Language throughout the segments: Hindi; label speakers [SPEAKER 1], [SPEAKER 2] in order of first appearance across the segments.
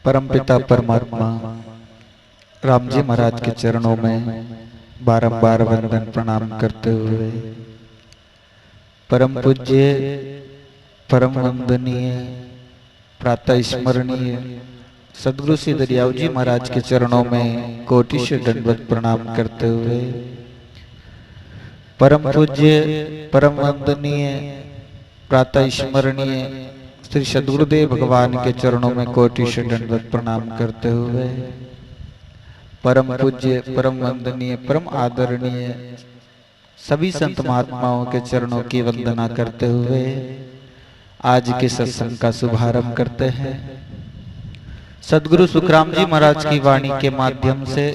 [SPEAKER 1] परमपिता परमात्मा राम जी महाराज के चरणों में बारंबार वंदन प्रणाम करते हुए परम पूज्य परम वंदनीय प्रातः स्मरणीय सदगुरु श्री दरियाव जी महाराज के चरणों में कोटि से दंडवत प्रणाम करते हुए परम पूज्य परम वंदनीय प्रातः स्मरणीय श्री सद्गुरुदेव भगवान के चरणों में कोटि से दंडवत प्रणाम करते हुए परम पूज्य परम वंदनीय परम आदरणीय सभी संत महात्माओं के चरणों की वंदना करते हुए आज के सत्संग का शुभारंभ करते हैं। सद्गुरु सुखराम जी महाराज की वाणी के माध्यम से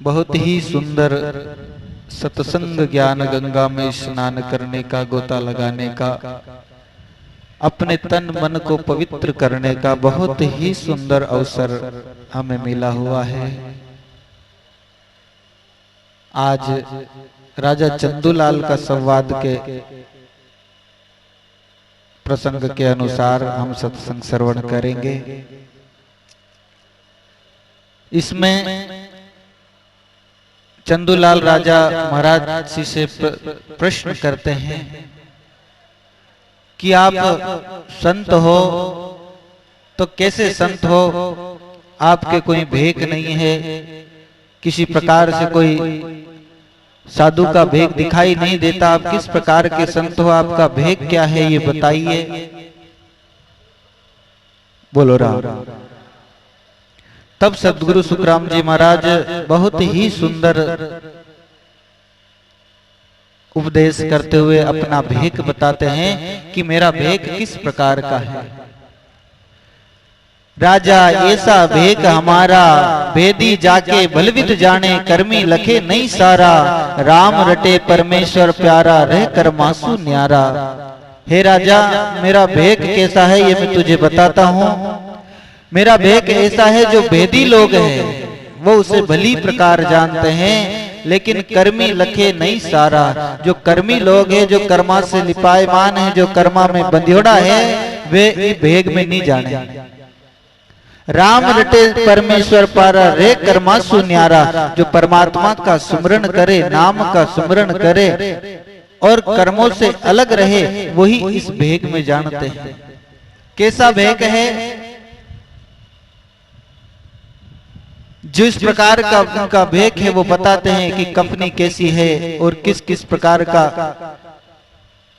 [SPEAKER 1] बहुत ही सुंदर सत्संग ज्ञान गंगा में स्नान करने का, गोता लगाने का, अपने तन मन को पवित्र करने का बहुत ही सुंदर अवसर हमें मिला हुआ है। आज राजा चंदूलाल का संवाद के प्रसंग के अनुसार हम सत्संग श्रवण करेंगे। इसमें चंदूलाल राजा महाराज जी से प्रश्न करते हैं कि आप संत हो तो कैसे संत हो, आपके कोई भेक नहीं है, किसी प्रकार से कोई साधु का भेक दिखाई नहीं देता, आप किस प्रकार के संत हो, आपका भेक क्या है ये बताइए। बोलो राम। तब सद्गुरु सुखराम जी महाराज बहुत ही सुंदर उपदेश करते हुए अपना भेक बताते हैं कि मेरा भेक किस प्रकार का है। राजा ऐसा भेक हमारा, भेदी जाके बलवित जाने, कर्मी लखे नहीं सारा, राम रटे परमेश्वर प्यारा, रह कर मासू न्यारा। हे राजा, मेरा भेक कैसा है ये मैं तुझे बताता हूँ। मेरा भेक ऐसा है जो भेदी लोग हैं वो उसे भली प्रकार जानते हैं, लेकिन कर्मी लखे नहीं सारा। जो कर्मी लोग हैं, जो कर्मा से लिपायमान है, जो कर्मा में बंधियोड़ा है, वे इस भेग में नहीं जाने। राम रटे परमेश्वर पारा, रे कर्मा सुन्यारा। जो परमात्मा का सुमरण करे, नाम का सुमरण करे और कर्मों से अलग रहे, वही इस भेग में जानते हैं। कैसा भेग है? जिस प्रकार का उनका भेक है वो बताते हैं कि कफनी कैसी है और किस किस प्रकार का।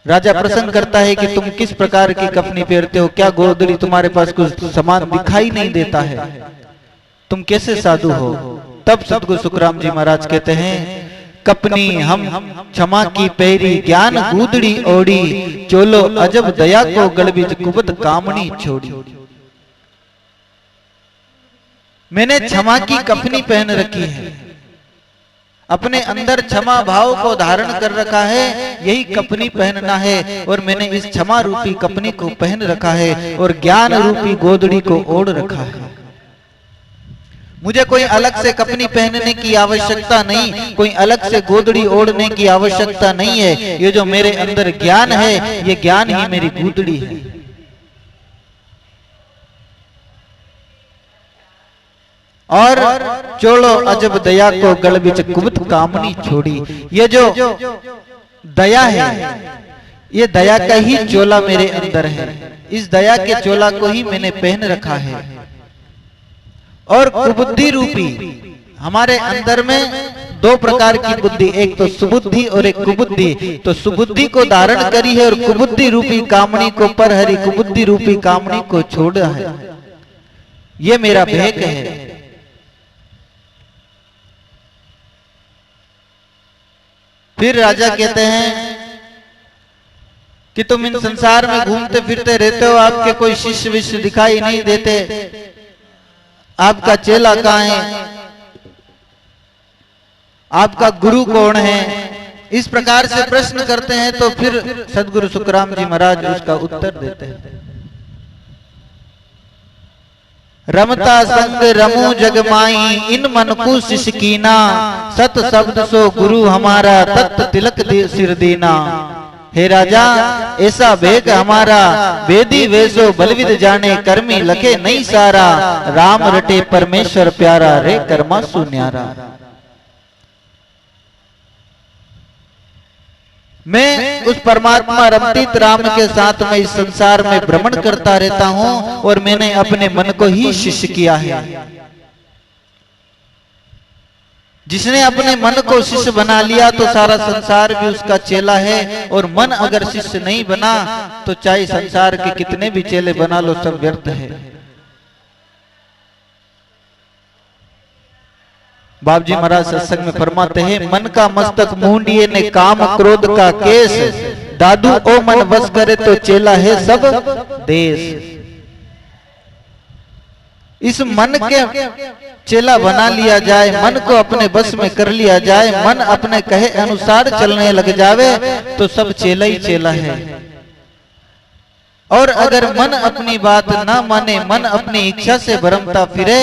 [SPEAKER 1] राजा प्रश्न करता है कि तुम किस प्रकार की कफनी पहनते हो, क्या गोदड़ी तुम्हारे पास कुछ सामान दिखाई नहीं देता है, तुम कैसे साधु हो। तब सद्गुरु सुखराम जी महाराज कहते हैं, कपनी हम क्षमा की पैरी, ज्ञान गूदड़ी ओढ़ी, चोलो अजब दया को गड़बिज कुबत कामनी छोड़ी। मैंने क्षमा की कफनी पहन रखी है, अपने अंदर क्षमा भाव को धारण कर रखा है, यही कफनी पहनना है। और मैंने इस क्षमा रूपी कफनी को पहन रखा है और ज्ञान रूपी गोदड़ी को ओढ़ रखा है। मुझे कोई अलग से कफनी पहनने की आवश्यकता नहीं, कोई अलग से गोदड़ी ओढ़ने की आवश्यकता नहीं है। ये जो मेरे अंदर ज्ञान है, ये ज्ञान ही मेरी गोदड़ी है। और चोलो अजब दया को गल बिच कुबत कामनी छोड़ी। ये जो दया है, ये दया का ही चोला मेरे अंदर है। इस दया के चोला को ही मैंने पहन रखा है। और कुबुद्धि रूपी हमारे अंदर में दो प्रकार की बुद्धि, एक तो सुबुद्धि और एक कुबुद्धि। तो सुबुद्धि को धारण करी है और कुबुद्धि रूपी कामनी को पर हरी, कुबुद्धि रूपी कामनी को छोड़ा है। ये मेरा भेक है। फिर राजा कहते हैं कि तुम इन संसार में घूमते फिरते रहते हो, आपके कोई शिष्य विष्य दिखाई नहीं देते, आपका चेला कहाँ है, आपका गुरु कौन है। इस प्रकार से प्रश्न करते हैं। तो फिर सद्गुरु सुखराम जी महाराज उसका उत्तर देते हैं, रमता संग रमू जगमाई, इन मन को शिशकीना, सत शब्द सो गुरु हमारा, तत् तिलक सिर दीना। हे राजा ऐसा भेग हमारा, वेदी वेसो बलविद जाने, कर्मी लखे नहीं सारा, राम रटे परमेश्वर प्यारा, रे कर्मासु न्यारा। मैं उस परमात्मा रमतीत राम के साथ में इस संसार में भ्रमण करता रहता हूं और मैंने अपने मन को ही शिष्य किया है। जिसने अपने मन को शिष्य बना लिया तो सारा संसार भी उसका चेला है, और मन अगर शिष्य नहीं बना तो चाहे संसार के कितने भी चेले बना लो, सब व्यर्थ है। बाप जी महाराज सत्संग में फरमाते हैं, मन का मस्तक मुंडिये ने काम क्रोध का केस, दादू ओ मन बस करे तो चेला है सब देश। इस मन के चेला बना लिया जाए, मन को अपने बस में कर लिया जाए, मन अपने कहे अनुसार चलने लग जावे तो सब चेला ही चेला है। और अगर मन अपनी बात ना माने, मन अपनी इच्छा से भरमता फिरे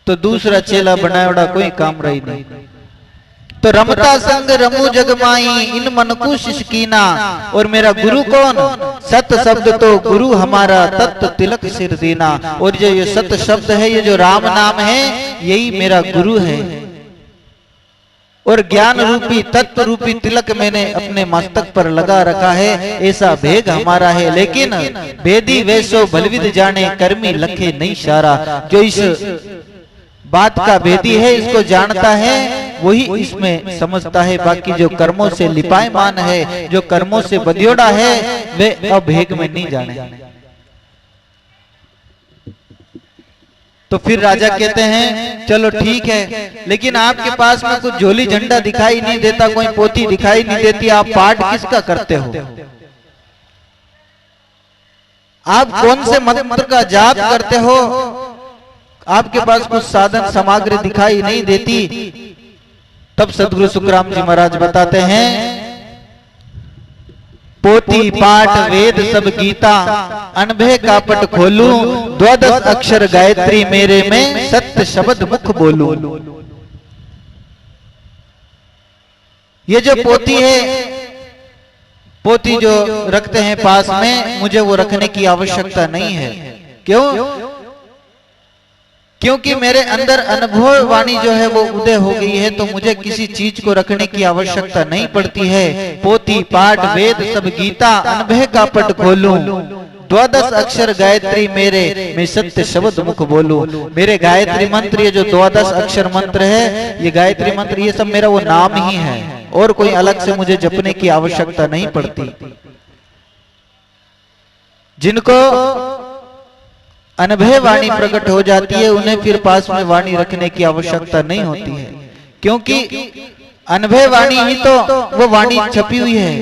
[SPEAKER 1] तो दूसरा चेला बनावड़ा कोई काम रही नहीं। तो रमता संग रमू जगमाई, इन मन को शिशकीना। और मेरा गुरु कौन? सत शब्द तो गुरु हमारा, तत्व तिलक सिर दीना। और जो ये सत शब्द है, ये जो राम नाम है, यही मेरा गुरु है। और ज्ञान रूपी तत्व रूपी तिलक मैंने अपने मस्तक पर लगा रखा है, ऐसा भेग हमारा है। लेकिन वेदी वैसो बलविद जाने, कर्मी लखे नहीं सारा। जो इस बात का भेदी है, इसको जानता है, वही इसमें समझता है। बाकी जो कर्मों से लिपायमान है, जो कर्मों से बदियोड़ा है, वे अभेग में नहीं जाने। तो फिर राजा कहते हैं चलो ठीक है, लेकिन आपके पास में कुछ झोली झंडा दिखाई नहीं देता, कोई पोथी दिखाई नहीं देती, आप पाठ किसका करते हो? आप कौन से मंत्र का जाप करते हो? आपके पास कुछ साधन सामग्री दिखाई नहीं देती। तब सदगुरु सुखराम जी महाराज बताते हैं, पोथी पाठ वेद सब गीता, अनभे का पट खोलूं, द्वादश अक्षर गायत्री मेरे में, सत्य शब्द मुख बोलूं। ये जो पोथी है, पोथी जो रखते हैं पास में, मुझे वो रखने की आवश्यकता नहीं है। क्यों? क्योंकि मेरे अंदर अनुभव वाणी जो है वो उदय हो गई है, तो मुझे किसी चीज को रखने की आवश्यकता नहीं पड़ती है। पोथी पाठ वेद सब गीता, अनभय का पट खोलूं, द्वादश अक्षर गायत्री मेरे, मैं सत्य शब्द मुख बोलूं। मेरे गायत्री मंत्र, ये जो द्वादश अक्षर मंत्र है, ये गायत्री मंत्र, ये सब मेरा वो नाम ही है, और कोई अलग से मुझे जपने की आवश्यकता नहीं पड़ती। जिनको अनभय वाणी प्रकट हो जाती है, उन्हें फिर पास में वाणी रखने की आवश्यकता नहीं होती है, क्योंकि अनभय वाणी ही तो वो वाणी छपी हुई है,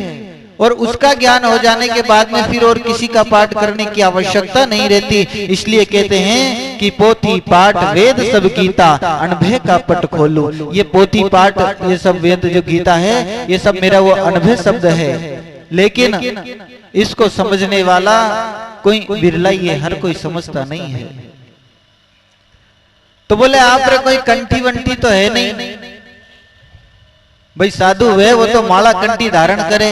[SPEAKER 1] और उसका ज्ञान हो जाने के बाद में फिर और किसी का पाठ करने की आवश्यकता नहीं रहती। इसलिए कहते हैं कि पोथी पाठ वेद सब गीता, अनभय का पट खोलूं। ये पोथी पाठ, ये सब वेद जो गीता है, ये सब मेरा वो अनभय शब्द है, लेकिन इसको समझने वाला कोई बिरला ही है, हर कोई समझता नहीं है। तो बोले आप रे कोई कंठी वंठी तो है नहीं? भाई साधु है वो तो माला कंठी धारण करे,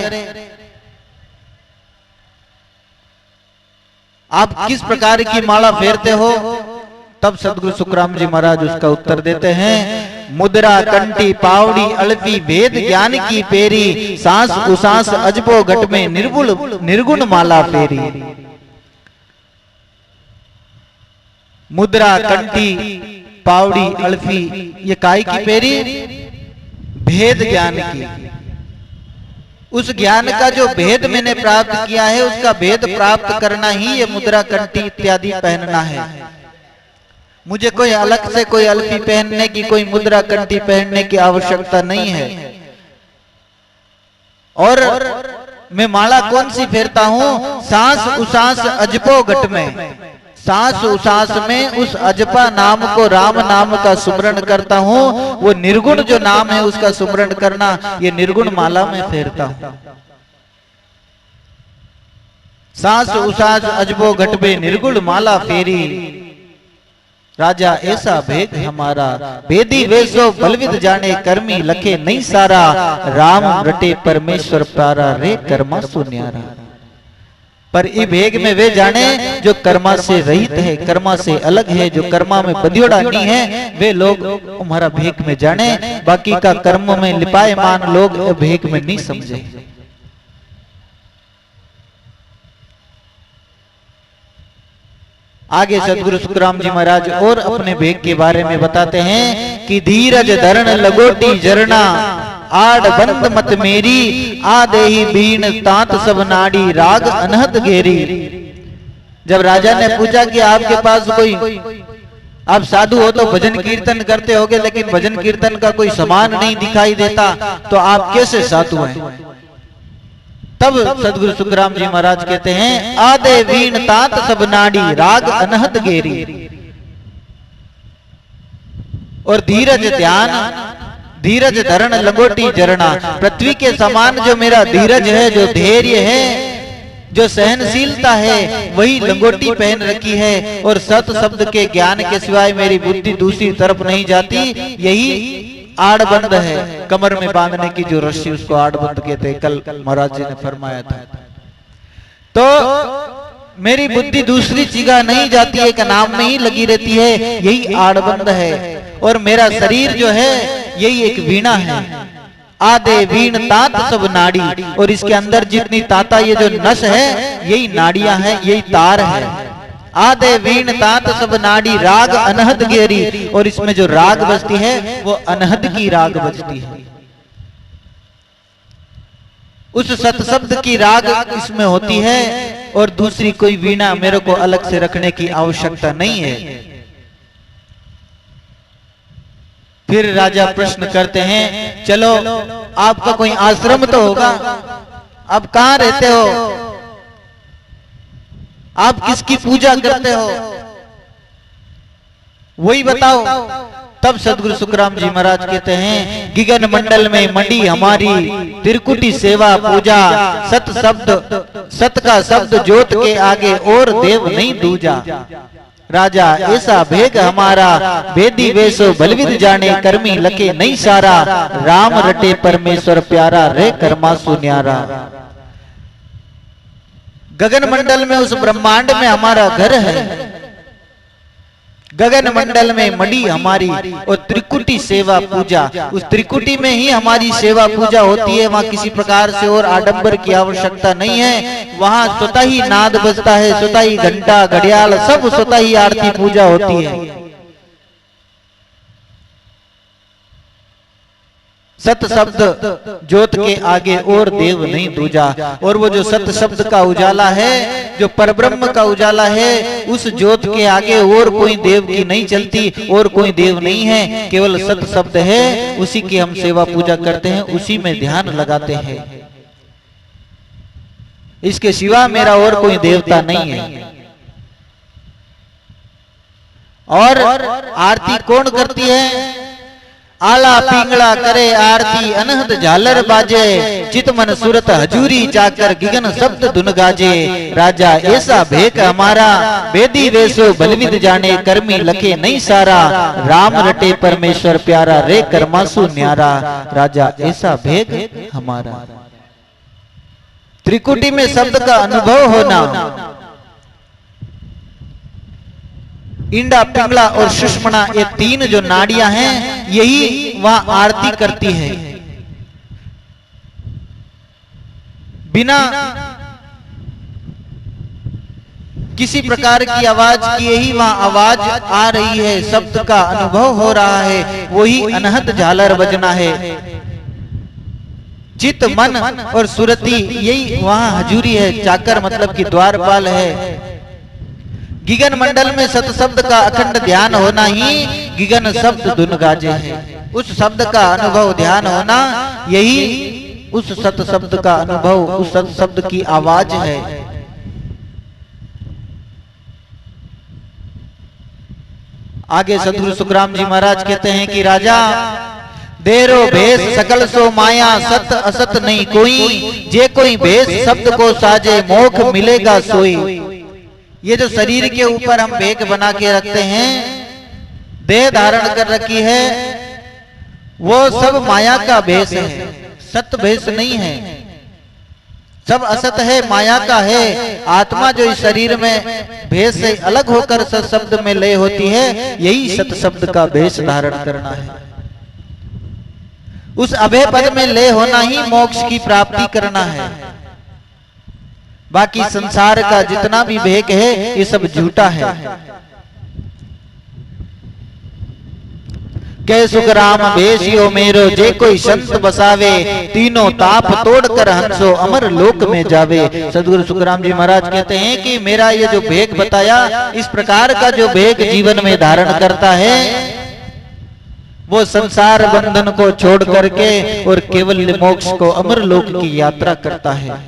[SPEAKER 1] आप किस प्रकार की माला फेरते हो? तब सदगुरु सुखराम जी महाराज उसका उत्तर देते हैं, मुद्रा कंठी पावड़ी अल्पी, भेद ज्ञान की पेरी, सांस उसास अजबो घट में, निर्गुण माला फेरी। मुद्रा कंठी पावड़ी अल्फी, ये काय की पेरी? भेद ज्ञान की। उस ज्ञान का जो भेद मैंने प्राप्त किया है, उसका भेद प्राप्त करना ही ये मुद्रा कंठी इत्यादि पहनना है। मुझे कोई अलग से कोई अल्फी पहनने की, कोई मुद्रा कंठी पहनने की आवश्यकता नहीं है। और मैं माला कौन सी फेरता हूं? सांस उसास अजपो घट में, सांस उसास में उस अजपा नाम को, राम नाम का सुमरण करता हूं। वो निर्गुण जो नाम है उसका सुमरण करना, ये निर्गुण माला में फेरता हूं। सांस उसास अजबो घट में, निर्गुण माला फेरी। राजा ऐसा भेद हमारा, भेदी वेसो बलविद जाने, कर्मी लखे नहीं सारा, राम रटे परमेश्वर प्यारा, रे कर्मा सुन्यारा। पर ई भेग में वे जाने जो कर्मा से रहित है, कर्मा से अलग है, जो कर्मा में बदियोड़ा नहीं है, वे लोग हमारा भेग में जाने। बाकी का कर्म में लिपायमान लोग भेग में नहीं समझे। आगे सदगुरु सुखराम जी महाराज और अपने भेग के बारे में बताते हैं कि धीरज धरण लगोटी जरना, आड़ बंद मत मेरी, आदेही बीन तात सब नाड़ी, राग अनहद घेरी। जब राजा ने पूछा कि आपके पास कोई, आप साधु हो तो भजन कीर्तन करते होगे, लेकिन भजन कीर्तन का कोई समान नहीं दिखाई देता, तो आप कैसे साधु हैं? तब सदगुरु सुखराम जी महाराज कहते हैं, आदे वीण तात सब नाड़ी, राग अनहद गेरी। और धीरज ध्यान, धीरज धरण लंगोटी जरना, पृथ्वी के समान जो मेरा धीरज है, जो धैर्य है, जो सहनशीलता है, वही लंगोटी पहन रखी है। और सत शब्द के ज्ञान के सिवाय मेरी बुद्धि दूसरी तरफ नहीं जाती। यही आड़बंद है, कमर में बांधने की जो रस्सी, उसको आड़बंद कहते हैं। कल महाराज जी ने फरमाया था। तो मेरी बुद्धि दूसरी जगह नहीं जाती है, एक नाम में ही लगी रहती है, यही आड़बंद है। और मेरा शरीर जो है यही एक वीणा है, आदे वीण तात सब नाड़ी। और इसके अंदर जितनी ताता, ये जो नस है, यही नाड़ियां हैं, यही तार है। आदे वीण तात सब नाड़ी, राग अनहद गेरी। और इसमें जो राग बजती है वो अनहद की राग बजती है। उस सत शब्द की राग इसमें होती है, और दूसरी कोई वीणा मेरे को अलग से रखने की आवश्यकता नहीं है। फिर राजा प्रश्न करते हैं, चलो आपका कोई आश्रम तो होगा, आप कहां रहते हो, आप किसकी पूजा करते हो, वही बताओ। तब सदगुरु सुखराम जी महाराज कहते हैं, गिगन मंडल में मंडी हमारी, त्रिकुटी सेवा पूजा, सत शब्द, सत का शब्द ज्योत के आगे और देव नहीं दूजा। राजा ऐसा भेग हमारा, भेदी वेसो बलविद जाने, कर्मी लखे नहीं सारा, राम रटे परमेश्वर प्यारा, रे कर्मा सुन्यारा। गगन मंडल में, उस ब्रह्मांड में हमारा घर है, गगन मंडल में मड़ी हमारी, और त्रिकुटी सेवा पूजा, उस त्रिकुटी में ही हमारी सेवा पूजा होती है। वहां किसी प्रकार से और आडंबर की आवश्यकता नहीं है। वहां स्वतः ही नाद बजता है, स्वतः ही घंटा घड़ियाल सब स्वतः ही आरती पूजा होती है। सत शब्द ज्योत के आगे और देव नहीं दूजा। और वो जो सत शब्द का उजाला है, जो परब्रह्म का उजाला है, उस ज्योत के आगे और कोई देव की नहीं चलती, और कोई देव नहीं है, केवल सत शब्द है। उसी की हम सेवा पूजा करते हैं, उसी में ध्यान लगाते हैं। इसके सिवा मेरा और कोई देवता नहीं है। और आरती कौन करती है? आला पिंगला करे आरती, अनहद झालर बाजे, चित मन सूरत हजूरी चाकर, गिगन शब्द धुन गाजे। राजा ऐसा भेक हमारा, बेदी वेसो बलविद जाने, कर्मी लखे नहीं सारा, राम रटे परमेश्वर प्यारा, रे कर्मासु न्यारा। राजा ऐसा भेक हमारा। त्रिकुटी में शब्द का अनुभव होना, इंडा पिंगला और सुषमना, ये तीन जो नाड़ियां हैं, यही वहां आरती करती है। बिना किसी प्रकार की आवाज किए ही वहां आवाज आ रही है, शब्द का अनुभव हो रहा है, वही अनहद झालर बजना है। चित मन और सुरती, यही वहां हजूरी है। चाकर मतलब कि द्वारपाल है। गिगन मंडल में सत शब्द का अखंड ध्यान होना ही गिगन शब्द धुन गाजे है। उस शब्द का अनुभव ध्यान होना, यही उस सत शब्द का अनुभव, उस सत शब्द की आवाज है। आगे सदगुरु सुखराम जी महाराज कहते हैं कि राजा देरो भेष सकल सो माया, सत असत नहीं कोई, जे कोई भेष शब्द को साजे, मोख मिलेगा सोई। ये जो शरीर के ऊपर हम भेक बना के रखते हैं, देह धारण कर रखी है वो सब माया का भेष है, सत्य भेष नहीं है। सब असत है, माया का है। आत्मा जो इस शरीर में भेष से अलग होकर सत शब्द में लय होती है, यही सत शब्द का भेष धारण करना है। उस अभय पद में लय होना ही मोक्ष की प्राप्ति करना है। बाकी संसार का जितना भी भेद है ये सब झूठा है। कै सुख राम भेषियो मेरो, जे कोई संत बसावे, तीनों ताप तोड़कर हंसो अमर लोक में जावे। सदगुरु सुखराम जी महाराज कहते हैं कि मेरा ये जो भेद बताया, इस प्रकार का जो भेद जीवन में धारण करता है, वो संसार बंधन को छोड़ करके और केवल मोक्ष को अमर लोक की यात्रा करता है।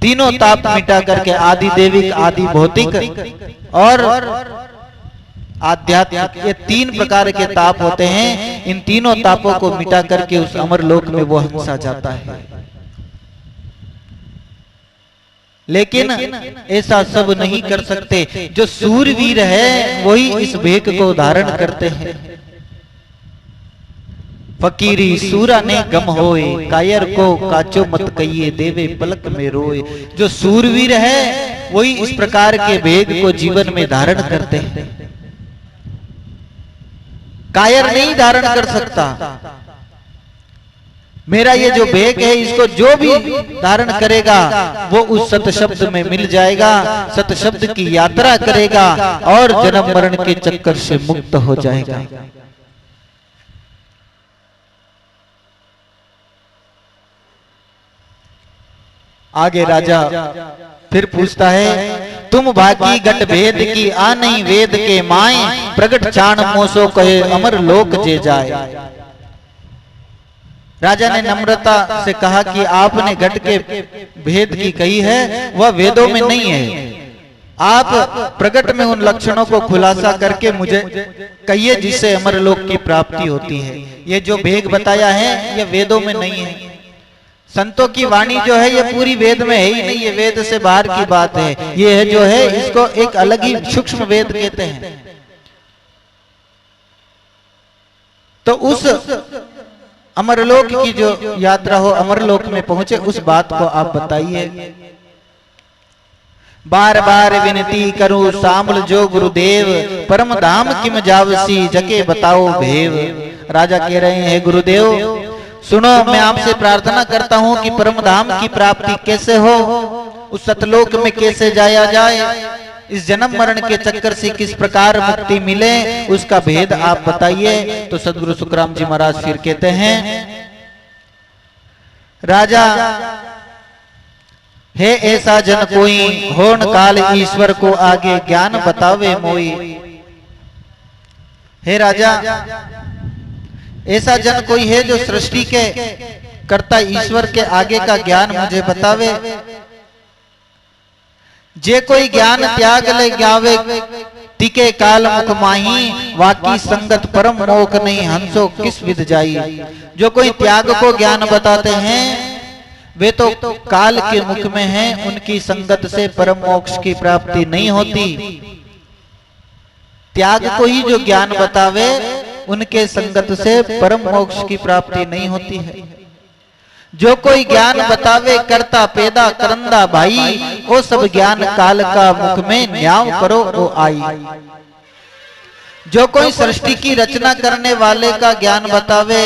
[SPEAKER 1] तीनों ताप मिटा करके, आदि देविक, आदि भौतिक और आध्यात्मिक, ये तीन प्रकार के ताप होते हैं। इन तीनों तापों को मिटा करके उस अमर लोक में वो हंसा जाता है। लेकिन ऐसा सब नहीं कर सकते। जो सूरवीर है वही इस भेद को धारण करते हैं। फकीरी सूरा ने गम होए, कायर को काचो मत कहिए, देवे पलक में रोए। जो सूरवीर है वही इस प्रकार के भेद को जीवन में धारण करते हैं। कायर नहीं धारण कर सकता। मेरा ये जो भेद है, इसको जो भी धारण करेगा वो उस सत शब्द में मिल जाएगा, सत शब्द की यात्रा करेगा और जन्म मरण के चक्कर से मुक्त हो जाएगा। आगे राजा फिर पूछता है, तुम भागी घट भेद की आ नहीं वेद के माए, प्रगट चाण मोसो कहे अमर लोक जे जाए। राजा ने नम्रता से कहा कि आपने घट के भेद की कही है, वह वेदों में नहीं है। आप प्रगट में उन लक्षणों को खुलासा करके मुझे कहिए जिससे अमर लोक की प्राप्ति होती है। ये जो भेद बताया है ये वेदों में नहीं है। संतों की वाणी जो है ये पूरी वेद में है ही नहीं, ये वेद से बाहर की बात है। ये है जो है इसको एक अलग ही सूक्ष्म वेद कहते हैं। तो उस अमरलोक की जो यात्रा हो, अमरलोक में पहुंचे, उस बात को आप बताइए। बार बार विनती करूं सामल जो गुरुदेव, परम धाम किम जावसी जके बताओ भेव। राजा कह रहे हैं, गुरुदेव सुनो, मैं आपसे प्रार्थना करता हूं कि परम धाम की प्राप्ति कैसे हो, उस सतलोक में कैसे जाया जाए, इस जन्म मरण के चक्कर से किस प्रकार मुक्ति मिले, उसका भेद आप बताइए। तो सदगुरु सुखराम जी महाराज फिर कहते हैं, राजा है ऐसा जन कोई, होन काल ईश्वर को आगे ज्ञान बतावे मोई। हे राजा, ऐसा जन कोई है जो सृष्टि के कर्ता ईश्वर के आगे का ज्ञान मुझे बतावे। जे कोई ज्ञान त्याग ले गावे, तिके काल मुख माही, वाकी संगत परम मोख नहीं, हंसो किस विद जाई। जो कोई त्याग को ज्ञान बताते हैं वे तो काल के मुख में हैं, उनकी संगत से परम मोक्ष की प्राप्ति नहीं होती। त्याग को ही जो ज्ञान बतावे उनके संगत से परम मोक्ष की प्राप्ति नहीं होती है। जो कोई ज्ञान बतावे करता पैदा करंदा भाई, वो सब ज्ञान काल का मुख में न्याव करो वो आई। जो कोई सृष्टि की रचना करने वाले का ज्ञान बतावे,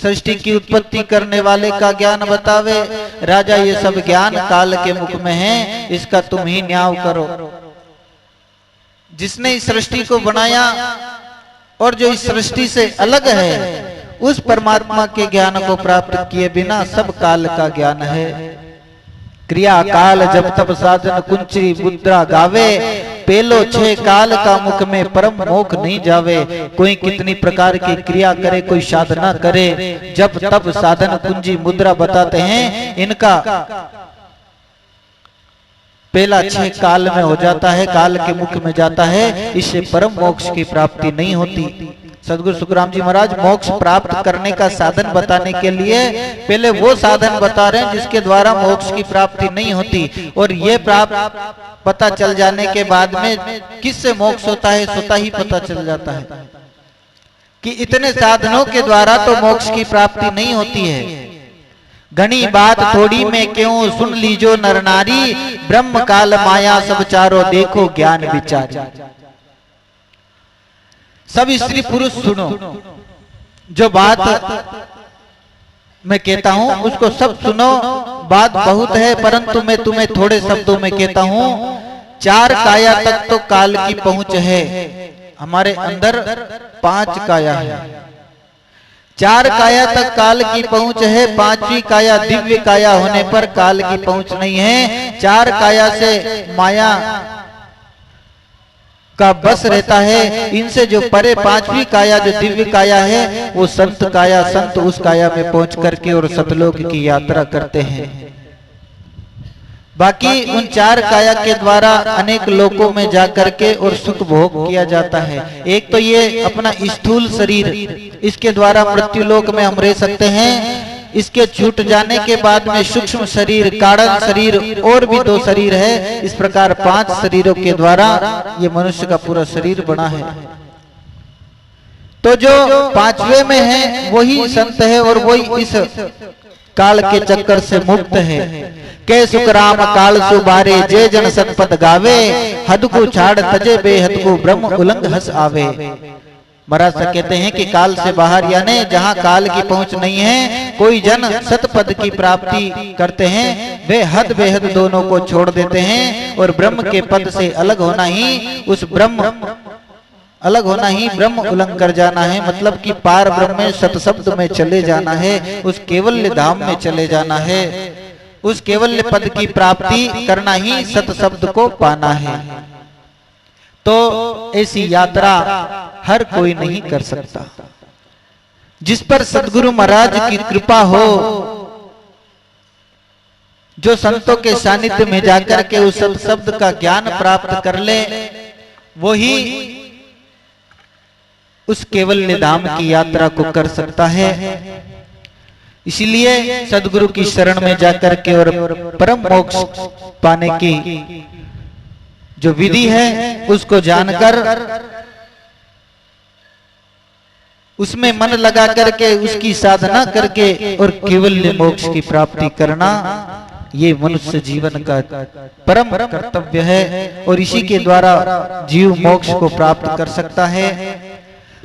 [SPEAKER 1] सृष्टि की उत्पत्ति करने वाले का ज्ञान बतावे, राजा ये सब ज्ञान काल के मुख में है, इसका तुम ही न्याव करो। जिसने इस सृष्टि को बनाया और जो इस सृष्टि से अलग है, उस परमात्मा के ज्ञान को प्राप्त किए बिना सब काल का ज्ञान है। क्रिया काल जब तब साधन कुंची मुद्रा गावे, पेलो छे काल का मुख में परम मोख नहीं जावे। कोई कितनी प्रकार की क्रिया करे, कोई साधना करे, जब तब साधन कुंजी मुद्रा बताते हैं, इनका पहला 6 काल में हो जाता है, काल के मुख में जाता है, इससे परम मोक्ष की प्राप्ति नहीं होती। सदगुरु सुखराम जी महाराज मोक्ष प्राप्त करने का साधन बताने के लिए पहले वो साधन बता रहे हैं जिसके द्वारा मोक्ष की प्राप्ति नहीं होती, और ये प्राप्त पता चल जाने के बाद में किससे मोक्ष होता है स्वतः ही पता चल जाता है कि इतने साधनों के द्वारा तो मोक्ष की प्राप्ति नहीं होती है। घनी बात थोड़ी में क्यों सुन लीजो नर नारी, ब्रह्म काल माया सब चारो देखो ज्ञान विचार। सब स्त्री पुरुष सुनो, जो बात मैं कहता हूं उसको सब सुनो। बात बहुत है परंतु मैं तुम्हें थोड़े शब्दों में कहता हूं। 4 काया तक तो काल की पहुंच है, हमारे अंदर 5 काया है। 4 काया तक काल की पहुंच है, 5वीं काया दिव्य काया होने पर काल की पहुंच नहीं है। 4 काया से माया का बस रहता है, इनसे जो परे 5वीं काया जो दिव्य काया है वो संत काया, संत उस काया में पहुंच करके और सतलोक की यात्रा करते हैं। बाकी उन 4 काया के द्वारा अनेक लोकों में जाकर के और सुख भोग किया जाता है। एक तो ये अपना स्थूल शरीर, इसके द्वारा मृत्यु लोक में हम रह सकते हैं। इसके छूट जाने के बाद में सूक्ष्म शरीर, कारण शरीर और भी 2 शरीर है। इस प्रकार 5 शरीरों के द्वारा ये मनुष्य का पूरा शरीर बना है। तो जो 5वें में है वही संत है और वही इस काल के चक्कर से मुक्त है। के सुखराम काल सुबारे जे जन सतपथ गावे, हद को छाड़ तजे बेहद को ब्रह्म उलंग हंस आवे। महाराज कहते हैं कि काल से बाहर यानी जहाँ काल की पहुंच नहीं है, कोई जन सतपद की प्राप्ति करते हैं, वे हद बेहद दोनों को छोड़ देते हैं और ब्रह्म के पद से अलग होना ही उस ब्रह्म अलग होना ही ब्रह्म उल्लंघन कर जाना है। मतलब कि पार ब्रह्म में सत शब्द में चले जाना है, उस केवल्य धाम में चले जाना है, उस केवल्य पद की प्राप्ति करना ही सत शब्द को पाना है। तो ऐसी यात्रा हर कोई नहीं कर सकता। जिस पर सदगुरु महाराज की कृपा हो, जो संतों के सानिध्य में जाकर के उस सत शब्द का ज्ञान प्राप्त कर ले, वही उस केवल्य धाम की यात्रा को कर सकता है। इसलिए सदगुरु की शरण में जाकर के और परम मोक्ष पाने की जो विधि है उसको जानकर उसमें मन लगा करके उसकी साधना करके और केवल्य मोक्ष की प्राप्ति करना, ये मनुष्य जीवन का परम कर्तव्य है और इसी के द्वारा जीव मोक्ष को प्राप्त कर सकता है।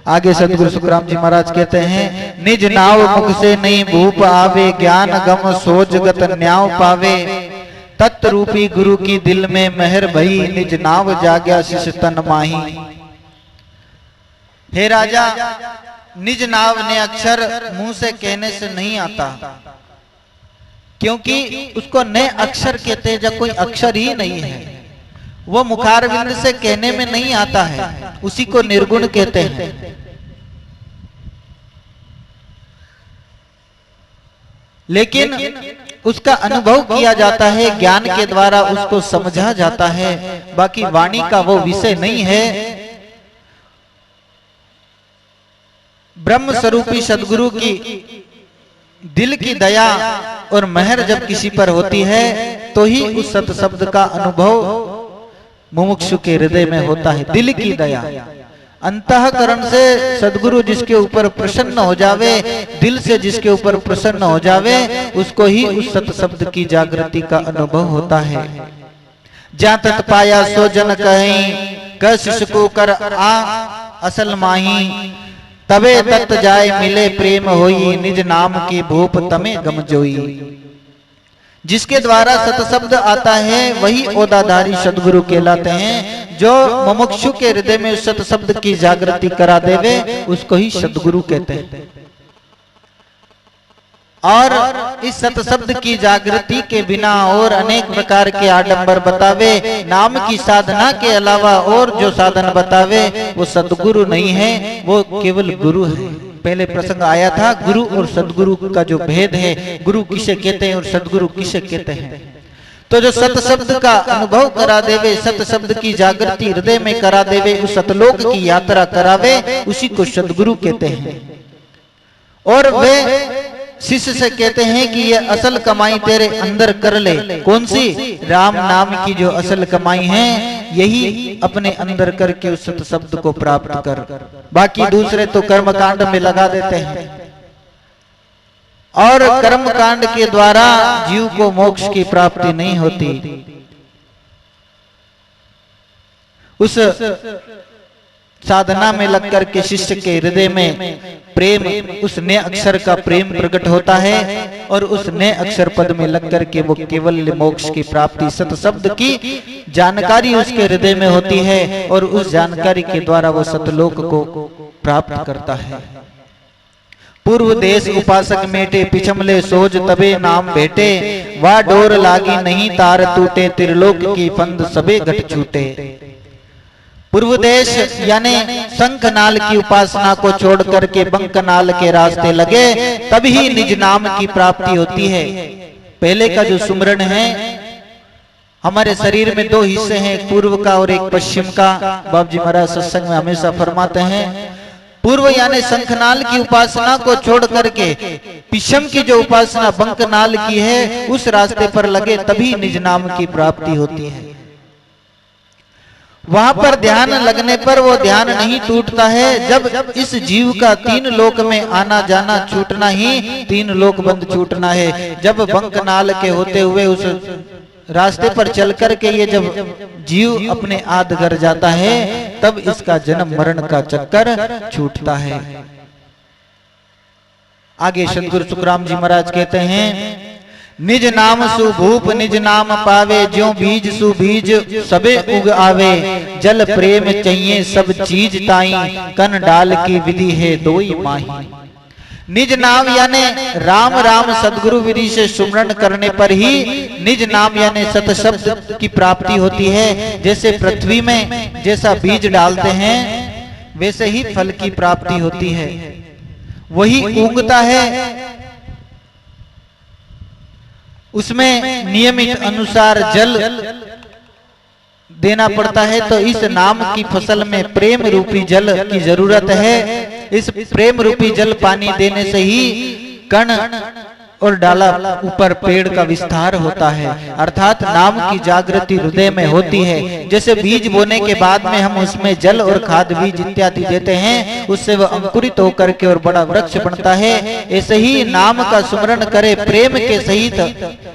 [SPEAKER 1] आगे सदगुरु सुखराम जी महाराज कहते हैं, निज नाव मुख से नहीं भूप आवे, ज्ञान गम सोच गत न्याव पावे, तत्व रूपी गुरु की दिल में मेहर भई, निज नाव जाग्या शिष तन माही। हे राजा, निज नाव ने अक्षर मुंह से कहने से नहीं आता, क्योंकि उसको नए अक्षर कहते हैं जब कोई अक्षर ही नहीं है, वो मुखारविंद से कहने में नहीं आता है, उसी को निर्गुण कहते हैं। लेकिन उसका अनुभव किया जाता है, ज्ञान के द्वारा उसको समझा जाता है, बाकी वाणी का वो विषय नहीं है। ब्रह्म स्वरूपी सदगुरु की दिल की दया और मेहर जब किसी पर होती है तो ही उस सत शब्द का अनुभव मुमुक्षु के हृदय में होता है। दिल की दया, अंतःकरण से सदगुरु जिसके ऊपर प्रसन्न हो जावे, दिल से जिसके ऊपर प्रसन्न हो जावे, उसको ही उस सत शब्द की जागृति का अनुभव होता है। जा तत् पाया सो जन कहीं, कह शिष्य को कर आ असल माही, तबे तत् जाय मिले प्रेम होई, निज नाम की भूप तमे गम जोई। जिसके द्वारा सत शब्द आता है वही ओदाधारी सदगुरु कहलाते हैं। जो मुमुक्षु के हृदय में सत शब्द की जागृति करा देवे उसको ही सदगुरु कहते हैं। और इस सत शब्द की जागृति के बिना और अनेक प्रकार के आडंबर बतावे, नाम की साधना के अलावा और जो साधन बतावे वो सदगुरु नहीं है, वो केवल गुरु है। पहले प्रसंग आया था गुरु और सदगुरु का जो भेद है, गुरु किसे कहते हैं और सदगुरु किसे कहते हैं। तो जो सत शब्द का अनुभव करा देवे, सत शब्द की जागृति हृदय में करा देवे, उस सतलोक की यात्रा करावे, उसी को सदगुरु कहते हैं। और वे शिष्य से कहते हैं कि ये असल कमाई तेरे अंदर कर ले। कौन सी? राम नाम की जो असल कमाई है, यही अपने अंदर करके उस सत शब्द को प्राप्त कर। बाकी दूसरे तो कर्म कांड में लगा देते हैं, और कर्म कांड के द्वारा जीव को मोक्ष की प्राप्ति नहीं होती। उस साधना में लगकर के शिष्य के हृदय में प्रेम, उस नए अक्षर का प्रेम प्रकट होता है, और उस नए अक्षर पद में लगकर के वो केवल मोक्ष की प्राप्ति, सत शब्द की जानकारी उसके हृदय में होती है, और उस जानकारी के द्वारा वो सतलोक को प्राप्त करता है। पूर्व देश उपासक मेटे, पिछमले सोज तबे नाम भेटे, वा डोर लागी नहीं तार टूटे, त्रिलोक की फंद सबे घट छूटे। पूर्व देश यानी शंखनाल की उपासना को छोड़ करके बंकनाल के रास्ते लगे, तभी निज नाम की प्राप्ति होती है। पहले का जो सुमरण है, हमारे शरीर में दो हिस्से हैं, एक पूर्व का और एक पश्चिम का। बाबू जी महाराज सत्संग में हमेशा फरमाते हैं, पूर्व यानी शंखनाल की उपासना को छोड़ करके पश्चिम की जो उपासना बंकनाल की है, उस रास्ते पर लगे, तभी निज नाम की प्राप्ति होती है। वहां पर ध्यान लगने पर वो ध्यान नहीं टूटता है। जब इस जीव का तीन लोक में आना जाना छूटना ही तीन लोक बंद छूटना है। जब बंकनाल के होते हुए उस रास्ते पर चल करके ये जब जीव अपने आद घर जाता है, तब इसका जन्म मरण का चक्कर छूटता है। आगे सतगुरु सुखराम जी महाराज कहते हैं, निज नाम सुभूप निज नाम पावे, ज्यों बीज सु बीज सबे उग आवे, जल प्रेम चाहिए सब चीज ताई, कन डाल की विधि है दोई माही। निज नाम यानी राम राम सदगुरु विधि से सुमरण करने पर ही निज नाम यानी सत शब्द की प्राप्ति होती है। जैसे पृथ्वी में जैसा बीज डालते हैं, वैसे ही फल की प्राप्ति होती है, वही उगता है। उसमें नियमित अनुसार जल देना पड़ता है। तो इस नाम की फसल में प्रेम रूपी जल की जरूरत है। इस प्रेम रूपी जल पानी देने से ही कण और डाला ऊपर पेड़ का विस्तार होता है, अर्थात नाम की जागृति हृदय में होती है। जैसे बीज बोने के बाद में हम उसमें जल और खाद बीज इत्यादि देते हैं, उससे वह अंकुरित होकर के और बड़ा वृक्ष बनता है। ऐसे ही नाम का सुमरण करे प्रेम के सहित,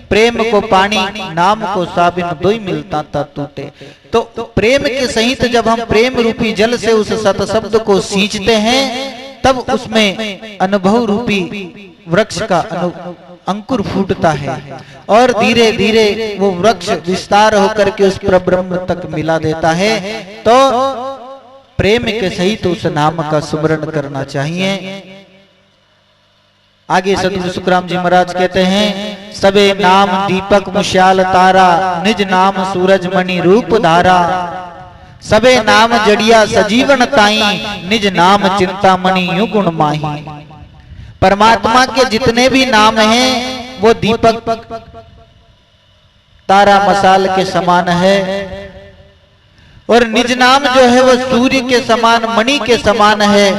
[SPEAKER 1] प्रेम को पानी नाम को साबिन दोई मिलता ता टूटे। तो प्रेम के सहित जब हम प्रेम रूपी जल से उस सत शब्द को सींचते हैं, तब उसमें अनुभव रूपी वृक्ष का अंकुर फूटता है, और धीरे धीरे वो वृक्ष विस्तार होकर के उस परब्रह्म तक मिला देता है। तो प्रेम के सहित उस नाम का सुमरण करना चाहिए। आगे सतगुरु सुखराम जी महाराज कहते हैं, सबे नाम दीपक मुश्याल तारा, निज नाम सूरज मणि रूप धारा, सबे नाम जड़िया सजीवन ताई, निज नाम चिंता मणि युगुण माही। परमात्मा के जितने भी नाम हैं वो दीपक तारा मसाल के समान है, और निज नाम जो है वो सूर्य के समान मणि के समान है।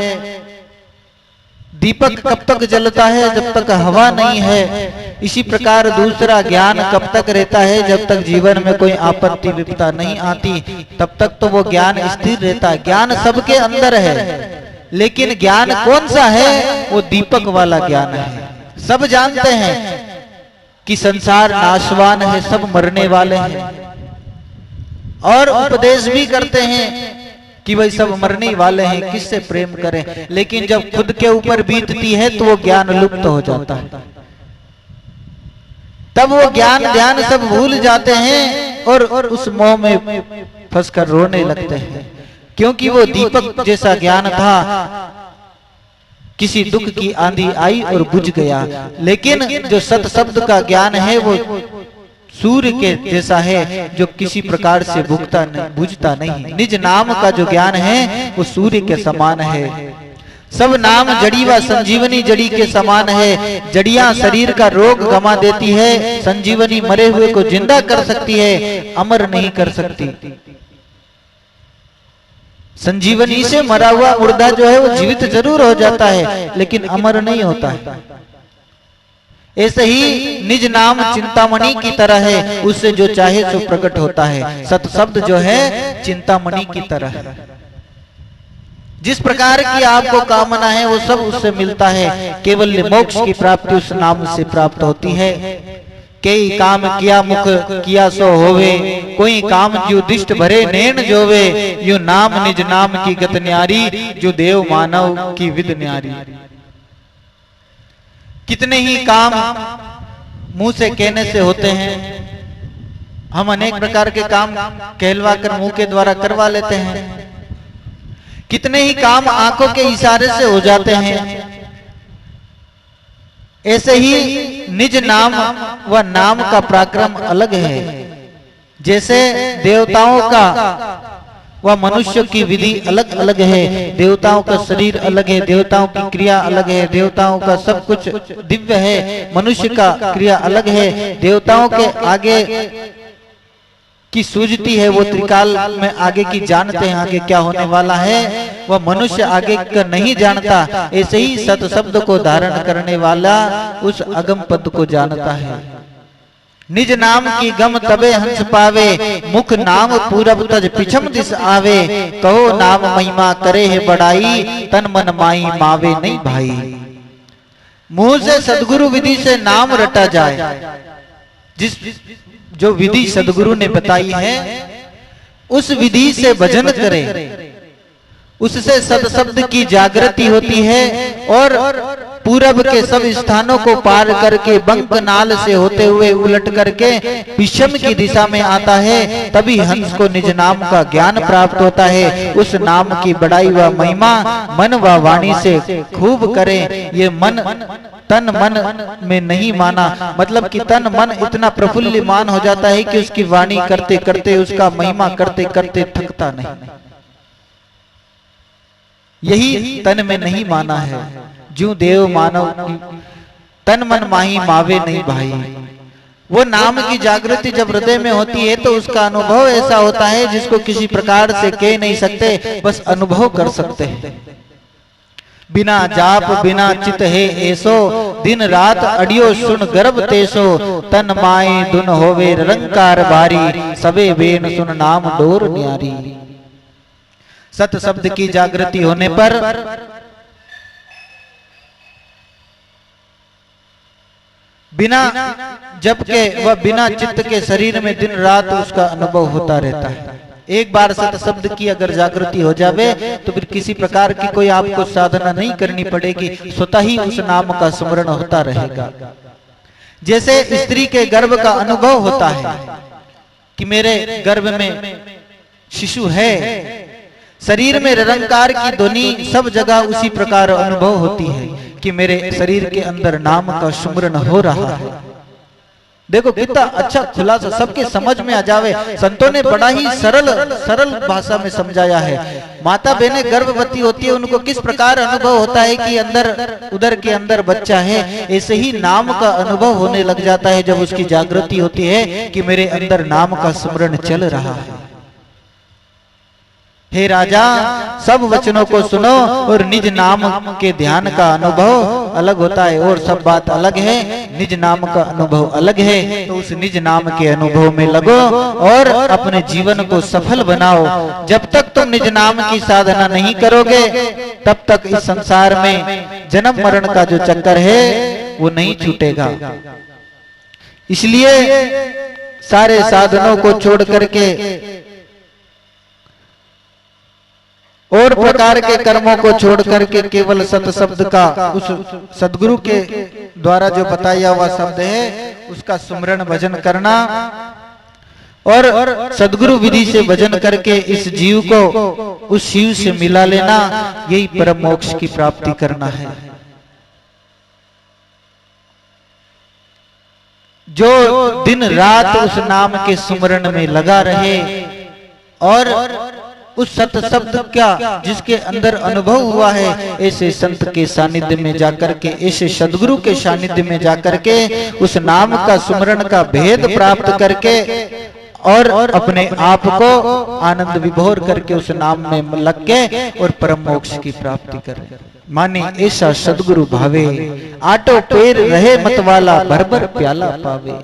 [SPEAKER 1] दीपक कब तक जलता है? जब तक हवा नहीं है। इसी प्रकार दूसरा ज्ञान कब तक रहता है? जब तक जीवन में कोई आपत्ति विपदा नहीं आती, तब तक तो वो ज्ञान स्थिर रहता है। ज्ञान सबके अंदर है, लेकिन ज्ञान कौन सा है? वो दीपक वाला ज्ञान है। सब जानते हैं कि संसार नाशवान है, सब मरने वाले हैं, और उपदेश भी करते हैं कि भाई सब मरने वाले हैं, किससे प्रेम करें। लेकिन जब खुद के ऊपर बीतती है तो वो ज्ञान लुप्त हो जाता है। तब वो ज्ञान ध्यान सब भूल जाते हैं और उस मोह में फंसकर रोने लगते हैं, क्योंकि वो दीपक जैसा ज्ञान था, किसी दुख की आंधी आई और बुझ गया। लेकिन जो सत शब्द का ज्ञान है वो सूर्य के जैसा है, जो किसी प्रकार से बुझता नहीं। निज नाम का जो ज्ञान है वो सूर्य के समान है। सब नाम जड़ी व संजीवनी जड़ी के समान है। जड़ियां शरीर का रोग गमा देती है, संजीवनी मरे हुए को जिंदा कर सकती है, अमर नहीं कर सकती। संजीवनी से मरा हुआ मुर्दा जो है वो जीवित जरूर हो जाता है लेकिन अमर नहीं होता है। ऐसे ही निज नाम चिंतामणि की तरह है, उससे जो चाहे सो प्रकट होता है। सत शब्द जो है चिंतामणि की तरह है। जिस प्रकार की आपको कामना है वो सब उससे मिलता है। केवल मोक्ष की प्राप्ति उस नाम से प्राप्त होती है। कई काम किया मुख किया सो होवे, कोई काम जो दिष्ट भरे नैन जोवे, यो नाम निज नाम की गत न्यारी, जो देव मानव की विद न्यारी। कितने ही काम मुंह से कहने से होते हैं। हम अनेक प्रकार के काम कहलवा कर मुंह के द्वारा करवा लेते हैं। कितने ही काम आंखों के इशारे से हो जाते हैं। ऐसे ही निज नाम व नाम का पराक्रम अलग है। जैसे देवताओं का व मनुष्य की विधि अलग अलग है। देवताओं का शरीर अलग है, देवताओं की क्रिया अलग है, देवताओं का सब कुछ दिव्य है, मनुष्य का क्रिया अलग है। देवताओं के आगे की सूझती है, वो त्रिकाल में आगे की जानते हैं, आगे क्या होने वाला है, वह मनुष्य आगे का नहीं जानता। ऐसे ही सत शब्द को धारण करने वाला उस अगम पद को जानता है। निज नाम की गम तबे हंस पावे, मुख नाम पूरब तज पिछम दिस आवे, कहो नाम महिमा करे है बड़ाई, तन मन माई मावे नहीं भाई। मुंह से सदगुरु विधि से नाम रटा जाए, जिस जो विधि सदगुरु ने बताई है उस विधि से भजन करे, उससे सद शब्द की जागृति होती है और पूरब के सब स्थानों को पार करके बंक नाल से होते हुए उलट करके पश्चिम की दिशा में आता है। तभी हंस को निज नाम का ज्ञान प्राप्त होता है। उस नाम की बड़ाई व महिमा मन व वाणी से खूब करें। ये मन तन मन में नहीं माना, मतलब कि तन मन इतना प्रफुल्लिमान हो जाता है कि उसकी वाणी करते करते, उसका महिमा करते करते थकता नहीं। यही तन में नहीं माना है। जो देव मानव तन मन माही मावे नहीं भाई। वो नाम की जागृति जब हृदय में होती है तो उसका अनुभव ऐसा होता है जिसको किसी प्रकार से कह नहीं सकते, बस अनुभव कर सकते हैं। बिना जाप बिना चित है ऐसो, दिन रात अडियो सुन गर्भ तेसो, तन माए दुन होवे रंकार बारी, सबे बेन सुन नाम डोर न्यारी। सत शब्द की जागृति होने पर बिना जप के व बिना चित्त के शरीर में दिन रात उसका अनुभव होता रहता है। एक बार सत शब्द की अगर जागृति हो जावे तो फिर किसी प्रकार की कोई आपको साधना नहीं करनी पड़ेगी, स्वतः ही उस नाम का स्मरण होता रहेगा। जैसे स्त्री के गर्भ का अनुभव होता है कि मेरे गर्भ में शिशु है, शरीर में निरंकार की ध्वनि सब जगह उसी प्रकार अनुभव होती है कि मेरे शरीर के अंदर नाम का सुमरन हो रहा है। देखो कितना अच्छा खुलासा सबके समझ में आ जावे। संतों ने बड़ा ही सरल भाषा में समझाया है। माता बहनें गर्भवती होती है, उनको किस प्रकार अनुभव होता है कि अंदर उदर के अंदर बच्चा है, ऐसे ही नाम का अनुभव होने लग जाता है जब उसकी जागृति होती है कि मेरे अंदर नाम का स्मरण चल रहा है। हे राजा, सब वचनों को सुनो और निज नाम के ध्यान का अनुभव अलग होता है और सब बात अलग है, निज नाम का अनुभव अलग है। तो उस निज नाम के अनुभव में लगो और अपने जीवन को सफल बनाओ। जब तक तुम निज नाम की साधना नहीं करोगे तब तक इस संसार में जन्म मरण का जो चक्कर है वो नहीं छूटेगा। इसलिए सारे साधनों को छोड़ करके और प्रकार के कर्मों को छोड़ करके केवल सत शब्द का, उस सदगुरु के द्वारा जो बताया हुआ शब्द है उसका सुमरण भजन करना और सदगुरु विधि से भजन करके इस जीव को उस शिव से मिला लेना, यही परम मोक्ष की प्राप्ति करना है। जो दिन रात उस नाम के सुमरण में लगा रहे और उस सत शब्द का जिसके अंदर अनुभव हुआ है, ऐसे संत के सानिध्य में जाकर के, ऐसे सदगुरु के सानिध्य में जाकर के उस नाम का सुमरण का भेद प्राप्त करके और अपने आप को आनंद विभोर करके उस नाम में लग के और परम मोक्ष की प्राप्ति करें। माने ऐसा सदगुरु भावे, आटो पैर रहे मत वाला, भर भर प्याला पावे।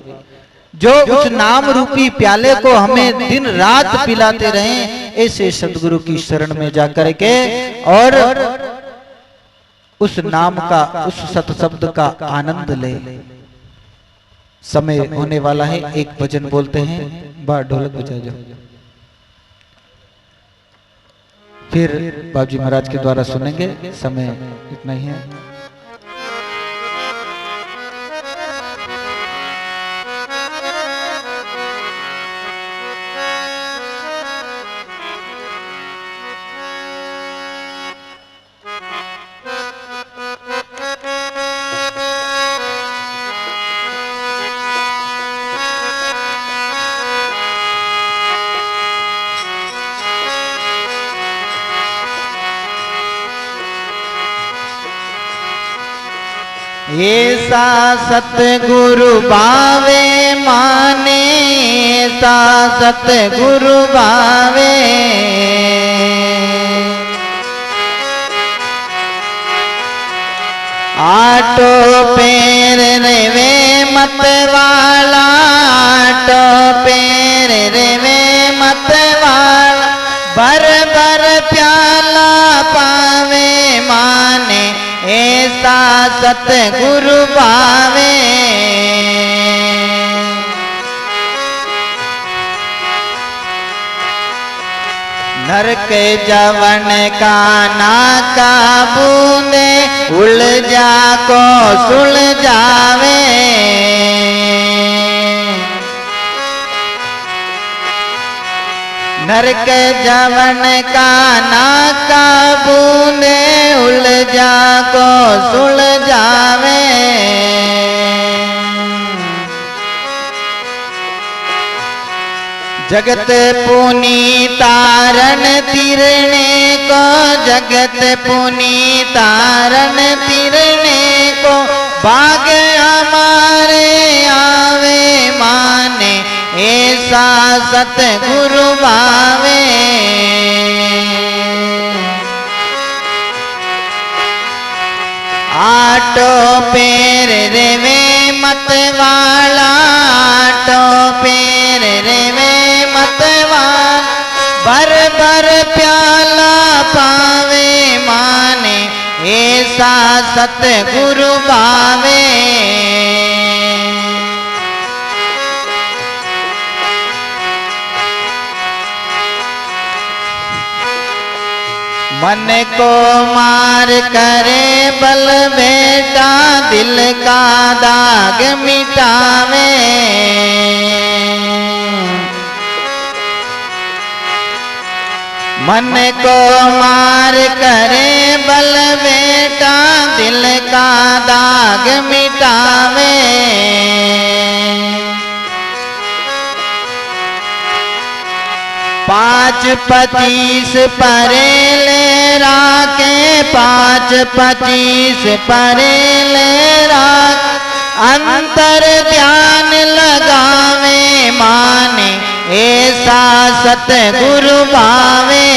[SPEAKER 1] जो उस नाम रूपी प्याले को हमें दिन रात पिलाते रहे, ऐसे सदगुरु की शरण में जाकर के और उस नाम का, उस सत शब्द का आनंद ले। समय होने वाला है, एक भजन बोलते हैं, बार ढोलक बजा जाओ, फिर बाबूजी महाराज के द्वारा सुनेंगे। समय इतना ही है। ऐसा सतगुरु भावे माने, ऐसा सतगुरु भावे। आटो पैर रेवे मत वाला, आटो पैर रेवे मत वाला, भर भर प्याला पावे माने, ऐसा सतगुरु भावे। नरक जवन का नाका बूंदे, उलझा को सुलझावे। नरक जवन का नाका बूंदे, उलझा को सुलझावे। जगत पुनी तारण तिरने को, जगत पुनी तारण तिरने को, भाग्य हमारे आवे माने, ऐसा सतगुरु भावे। आटो पैर रेवे मत वाला, आटो पैर रेवे मत वाला, भर भर प्याला पावे माने, ऐसा सतगुरु भावे। मन को मार करे बल बेटा, दिल का दाग मिटावे। मन को मार करे बल बेटा, दिल का दाग मिटावे। पाँच पच्चीस परेले राके, पाँच पच्चीस परेले राक, अंतर ध्यान लगावे माने, ऐसा सतगुरु भावे।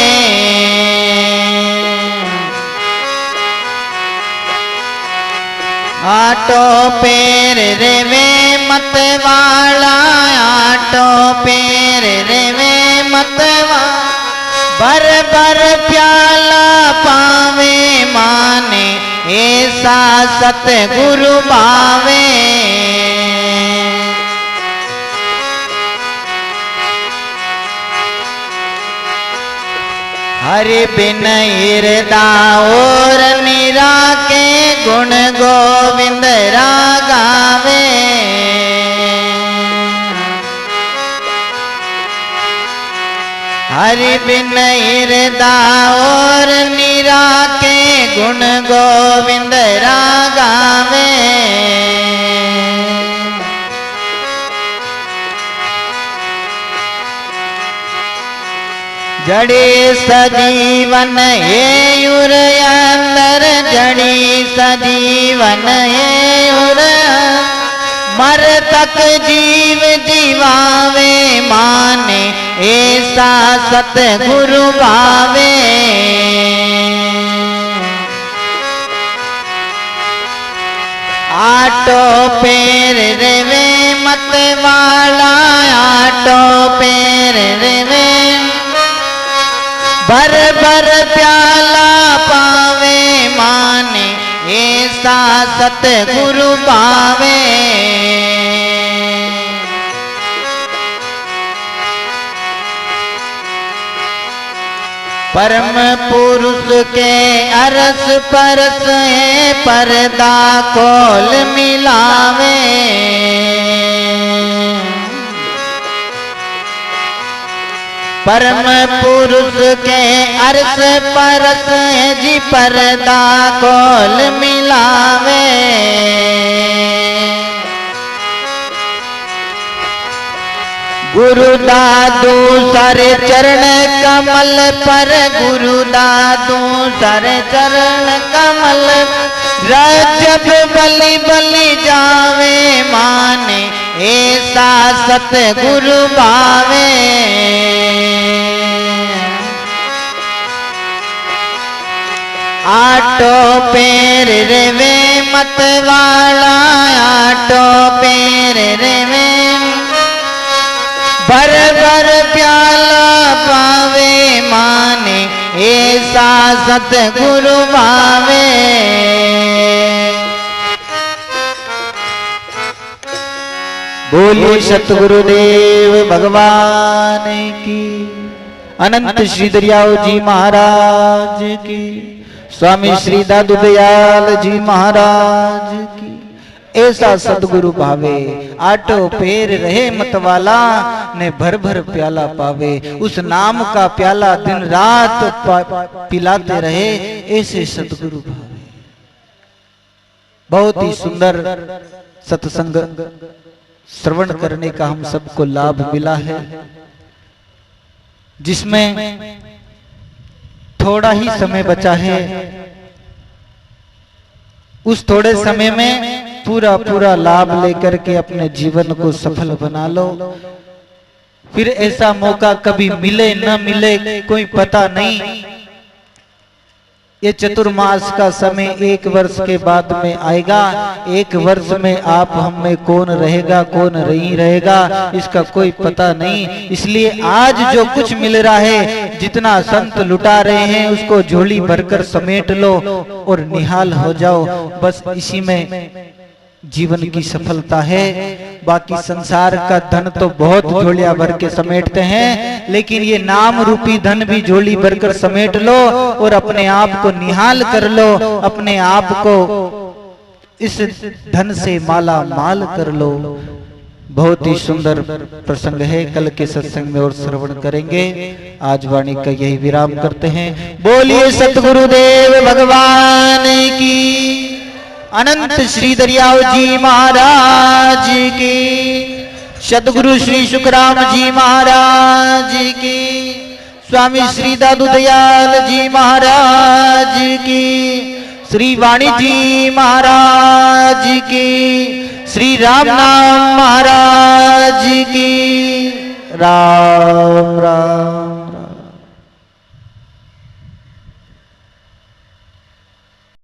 [SPEAKER 1] आटो पैर रेवे मत वाला, आटो पैर रेवे मत वाला, भर भर प्याला पावे माने, ऐसा सतगुरु भावे। हरि बिन हृदय और निरा के, गुण गोविंद रागावे। हरि बिन हृदय और निरा के, गुण गोविंद रागावे। जड़ी सजीवन ये उर अंदर जड़ी सजीवन ये उर मर तक जीव जीवावे माने ऐसा सतगुरु भावे आटो पैर रेवे मत वाला आटो पैर रेवे भर भर प्याला पावे माने ऐसा सतगुरु पावे परम पुरुष के अरस परस है पर्दा खोल मिलावे परम पुरुष के अरस परस है जी पर्दा खोल मिलावे गुरु दादू सारे चरण कमल पर गुरु दादू सारे चरण कमल जब बलि बलि जावे माने ऐसा सतगुरु भावे आटो पैर रेवे मत वाला आटो पैर रेवे भर भर प्याला पावे माने ऐसा सतगुरु भावे बोलिए सतगुरुदेव भगवान की अनंत श्री दरियाओ जी महाराज की स्वामी श्री दादू दयाल जी महाराज की ऐसा सतगुरु भावे आटो पैर रहे मतवाला ने भर भर प्याला पावे उस नाम का प्याला दिन रात पिलाते रहे ऐसे सतगुरु भावे बहुत ही सुंदर सत्संग श्रवण करने का हम सबको लाभ मिला है जिसमें थोड़ा ही समय बचा है उस थोड़े समय में पूरा पूरा लाभ लेकर के अपने जीवन को सफल बना लो फिर ऐसा मौका कभी मिले न मिले कोई पता नहीं ये चतुर्मास का समय 1 वर्ष के बाद में आएगा 1 वर्ष में आप हम में कौन रहेगा कौन नहीं रहेगा इसका कोई पता नहीं इसलिए आज जो कुछ मिल रहा है जितना संत लुटा रहे हैं उसको झोली भरकर समेट लो और निहाल हो जाओ बस इसी में जीवन की सफलता है बाकी संसार का धन तो बहुत झोलियां भर के समेटते हैं लेकिन ये नाम रूपी धन भी झोली भरकर समेट लो और अपने आप को निहाल कर लो अपने आप को इस धन से माला माल कर लो बहुत ही सुंदर प्रसंग है कल के सत्संग में और श्रवण करेंगे आज वाणी का यही विराम करते हैं बोलिए सतगुरुदेव भगवान की अनंत श्री दरियाओ जी महाराज की सदगुरु श्री सुखराम जी महाराज की स्वामी श्री दादू दयाल जी महाराज की श्री वाणी जी महाराज की श्री राम नाम महाराज की राम राम।